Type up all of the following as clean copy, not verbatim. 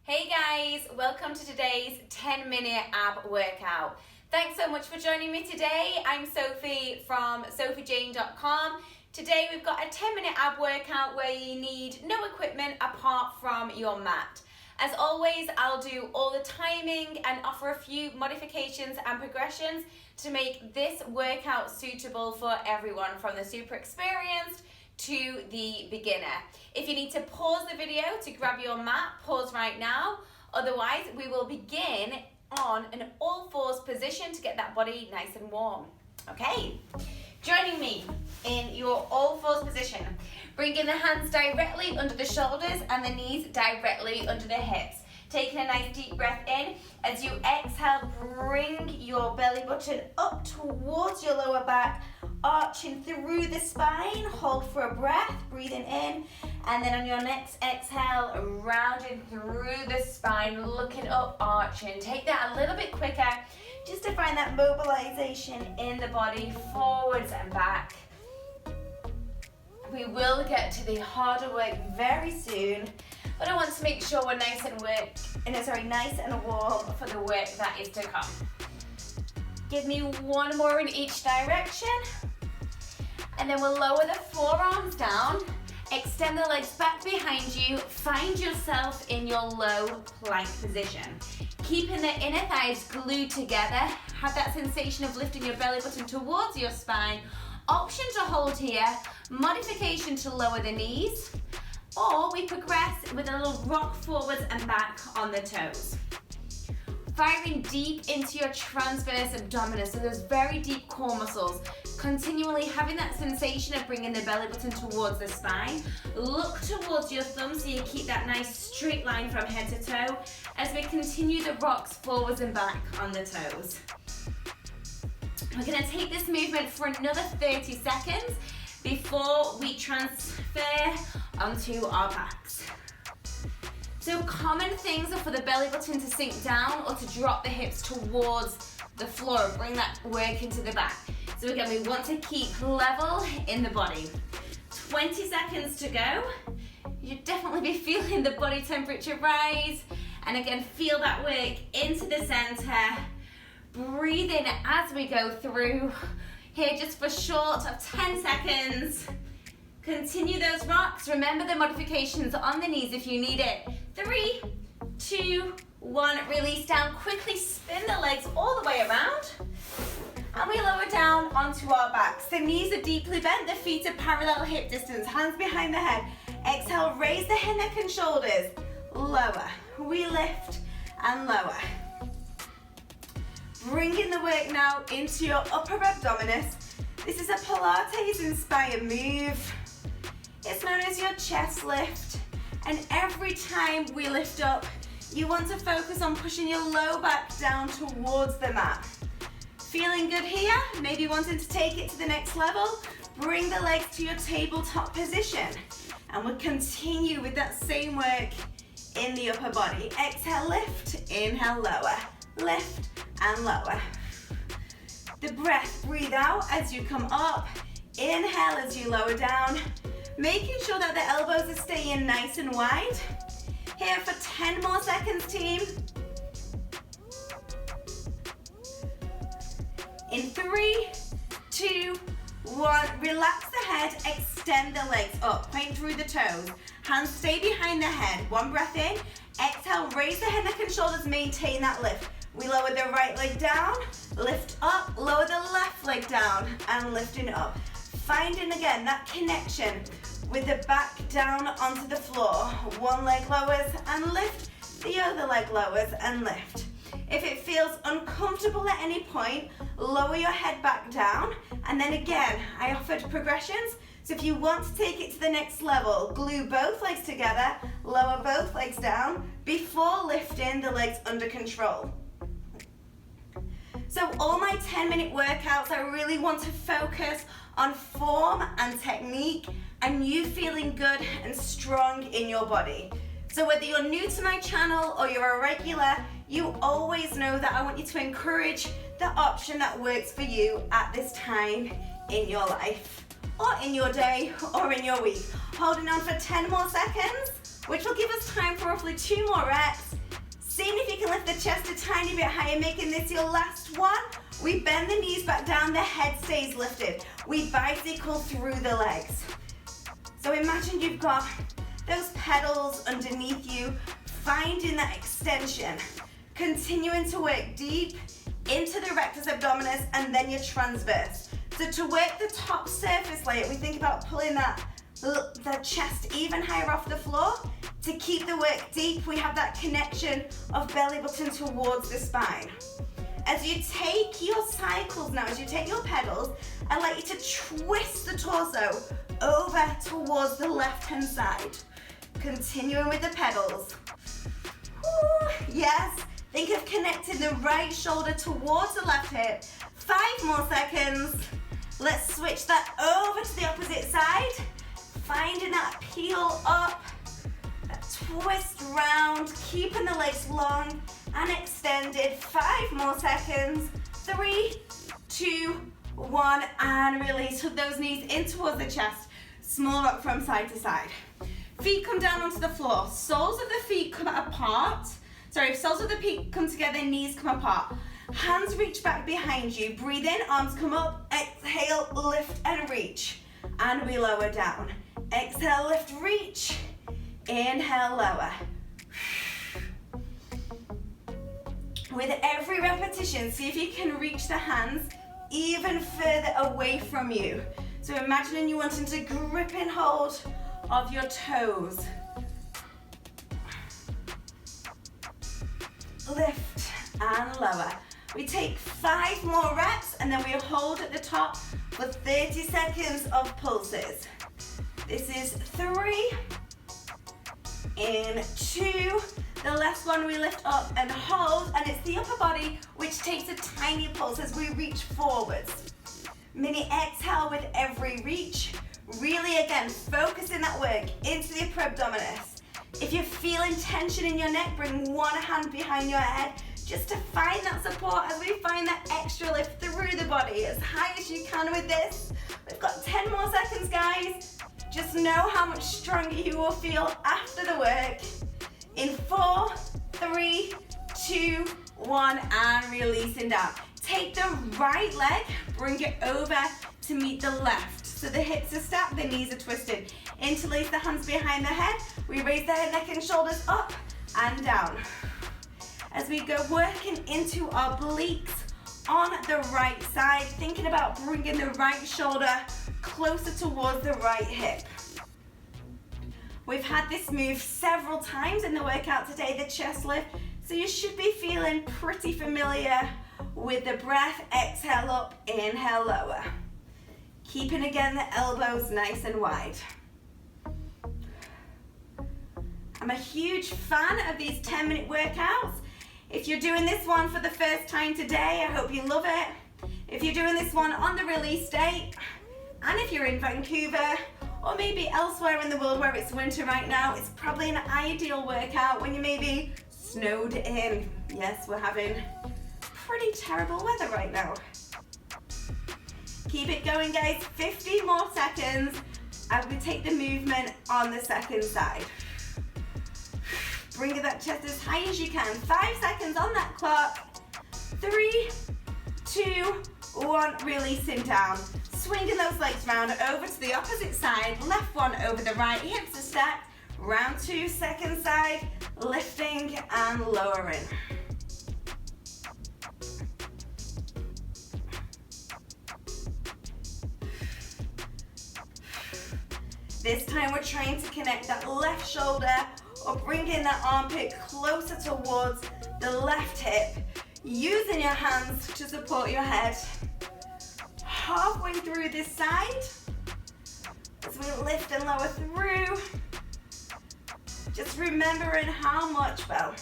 Hey guys, welcome to today's 10-minute ab workout. Thanks so much for joining me today. I'm Sofie from sofiejayne.com. Today we've got a 10-minute ab workout where you need no equipment apart from your mat. As always, I'll do all the timing and offer a few modifications and progressions to make this workout suitable for everyone, from the super experienced to the beginner. If you need to pause the video to grab your mat, pause right now. Otherwise, we will begin on an all fours position to get that body nice and warm. Okay, joining me in your all fours position. Bringing the hands directly under the shoulders and the knees directly under the hips. Taking a nice deep breath in. As you exhale, bring your belly button up towards your lower back, arching through the spine. Hold for a breath, breathing in, and then on your next exhale, rounding through the spine, looking up, arching. Take that a little bit quicker, just to find that mobilization in the body, forwards and back. We will get to the harder work very soon, but I want to make sure we're nice and warm for the work that is to come. Give me one more in each direction, and then we'll lower the forearms down, extend the legs back behind you, find yourself in your low plank position. Keeping the inner thighs glued together, have that sensation of lifting your belly button towards your spine. Option to hold here, modification to lower the knees, or we progress with a little rock forwards and back on the toes. Firing deep into your transverse abdominis, so those very deep core muscles. Continually having that sensation of bringing the belly button towards the spine. Look towards your thumb so you keep that nice straight line from head to toe as we continue the rocks forwards and back on the toes. We're going to take this movement for another 30 seconds before we transfer onto our backs. So common things are for the belly button to sink down or to drop the hips towards the floor, bring that work into the back. So again, we want to keep level in the body. 20 seconds to go. You should definitely be feeling the body temperature rise. And again, feel that work into the center. Breathe in as we go through. Here just for short of 10 seconds. Continue those rocks. Remember the modifications on the knees if you need it. 3, 2, 1. Release down. Quickly spin the legs all the way around. And we lower down onto our backs. The knees are deeply bent. The feet are parallel hip distance. Hands behind the head. Exhale, raise the head, neck and shoulders. Lower. We lift and lower. Bringing the work now into your upper abdominis. This is a Pilates inspired move. It's known as your chest lift. And every time we lift up, you want to focus on pushing your low back down towards the mat. Feeling good here? Maybe wanting to take it to the next level? Bring the legs to your tabletop position. And we'll continue with that same work in the upper body. Exhale, lift, inhale, lower, lift, and lower. The breath, breathe out as you come up. Inhale as you lower down. Making sure that the elbows are staying nice and wide. Here for 10 more seconds, team. In 3, 2, 1. Relax the head, extend the legs up, point through the toes. Hands stay behind the head. One breath in. Exhale, raise the head, neck and shoulders, maintain that lift. We lower the right leg down, lift up, lower the left leg down, and lifting up. Finding again that connection with the back down onto the floor. One leg lowers and lift, the other leg lowers and lift. If it feels uncomfortable at any point, lower your head back down, and then again, I offered progressions. So if you want to take it to the next level, glue both legs together, lower both legs down before lifting the legs under control. So all my 10-minute workouts, I really want to focus on form and technique and you feeling good and strong in your body. So whether you're new to my channel or you're a regular, you always know that I want you to encourage the option that works for you at this time in your life, or in your day, or in your week. Holding on for 10 more seconds, which will give us time for roughly 2 more reps. Seeing if you can lift the chest a tiny bit higher, making this your last one. We bend the knees back down, the head stays lifted. We bicycle through the legs. So imagine you've got those pedals underneath you, finding that extension, continuing to work deep into the rectus abdominis and then your transverse. So to work the top surface layer, we think about pulling the chest even higher off the floor. To keep the work deep, we have that connection of belly button towards the spine. As you take your cycles now, as you take your pedals, I'd like you to twist the torso over towards the left-hand side. Continuing with the pedals. Woo, yes, think of connecting the right shoulder towards the left hip. 5 more seconds. Let's switch that over to the opposite side. Finding that peel up, that twist round, keeping the legs long and extended. 5 more seconds. 3, 2, 1, and release. Hook those knees in towards the chest. Small rock from side to side. Feet come down onto the floor. Soles of the feet come apart. Soles of the feet come together, knees come apart. Hands reach back behind you. Breathe in, arms come up. Exhale, lift and reach. And we lower down. Exhale, lift, reach. Inhale, lower. With every repetition, see if you can reach the hands even further away from you. So imagining you wanting to grip and hold of your toes. Lift and lower. We take 5 more reps and then we hold at the top for 30 seconds of pulses. This is 3, in 2, the last one we lift up and hold, and it's the upper body which takes a tiny pulse as we reach forwards. Mini exhale with every reach. Really, again, focusing that work into the upper abdominis. If you're feeling tension in your neck, bring one hand behind your head just to find that support as we find that extra lift through the body as high as you can with this. We've got 10 more seconds, guys. Just know how much stronger you will feel after the work. In 4, 3, 2, 1, and releasing down. Take the right leg, bring it over to meet the left. So the hips are stacked, the knees are twisted. Interlace the hands behind the head. We raise the head, neck and shoulders up and down. As we go working into our obliques on the right side, thinking about bringing the right shoulder closer towards the right hip. We've had this move several times in the workout today, the chest lift, so you should be feeling pretty familiar with the breath. Exhale up, inhale lower. Keeping again the elbows nice and wide. I'm a huge fan of these 10-minute workouts. If you're doing this one for the first time today, I hope you love it. If you're doing this one on the release date, and if you're in Vancouver, or maybe elsewhere in the world where it's winter right now, it's probably an ideal workout when you may be snowed in. Yes, we're having pretty terrible weather right now. Keep it going, guys. 50 more seconds as we take the movement on the second side. Bring that chest as high as you can. 5 seconds on that clock. 3, 2, 1, releasing down. Swinging those legs round over to the opposite side. Left one over the right, hips are stacked. Round 2, second side, lifting and lowering. This time we're trying to connect that left shoulder or bringing that armpit closer towards the left hip. Using your hands to support your head. Halfway through this side, as we lift and lower through, just remembering how much, well,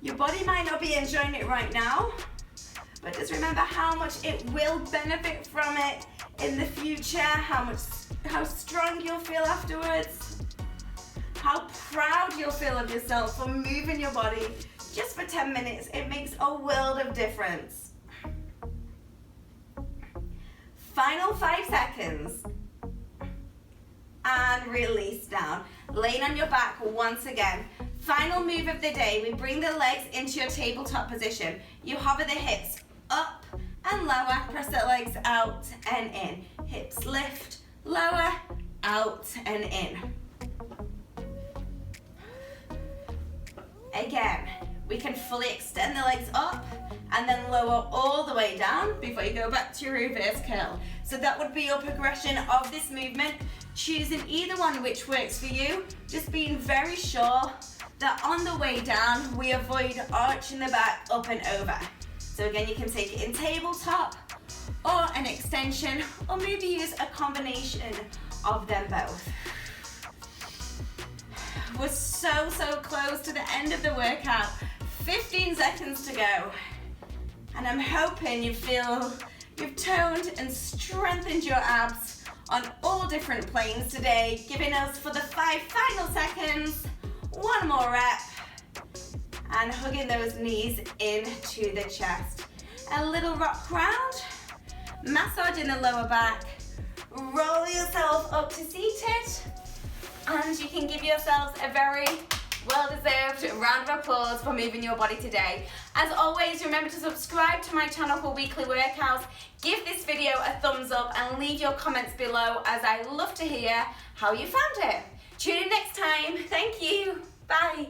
your body might not be enjoying it right now, but just remember how much it will benefit from it in the future, how strong you'll feel afterwards, how proud you'll feel of yourself for moving your body just for 10 minutes. It makes a world of difference. Final 5 seconds. And release down. Laying on your back once again. Final move of the day, we bring the legs into your tabletop position. You hover the hips up and lower, press the legs out and in. Hips lift, lower, out and in. Again, we can fully extend the legs up and then lower all the way down before you go back to your reverse curl. So that would be your progression of this movement, choosing either one which works for you, just being very sure that on the way down, we avoid arching the back up and over. So again, you can take it in tabletop or an extension, or maybe use a combination of them both. We're so close to the end of the workout. 15 seconds to go. And I'm hoping you feel you've toned and strengthened your abs on all different planes today, giving us for the 5 final seconds, 1 more rep, and hugging those knees into the chest. A little rock round, massaging the lower back, roll yourself up to seated, and you can give yourselves a very well-deserved round of applause for moving your body today. As always, remember to subscribe to my channel for weekly workouts, give this video a thumbs up, and leave your comments below, as I love to hear how you found it. Tune in next time. Thank you. Bye.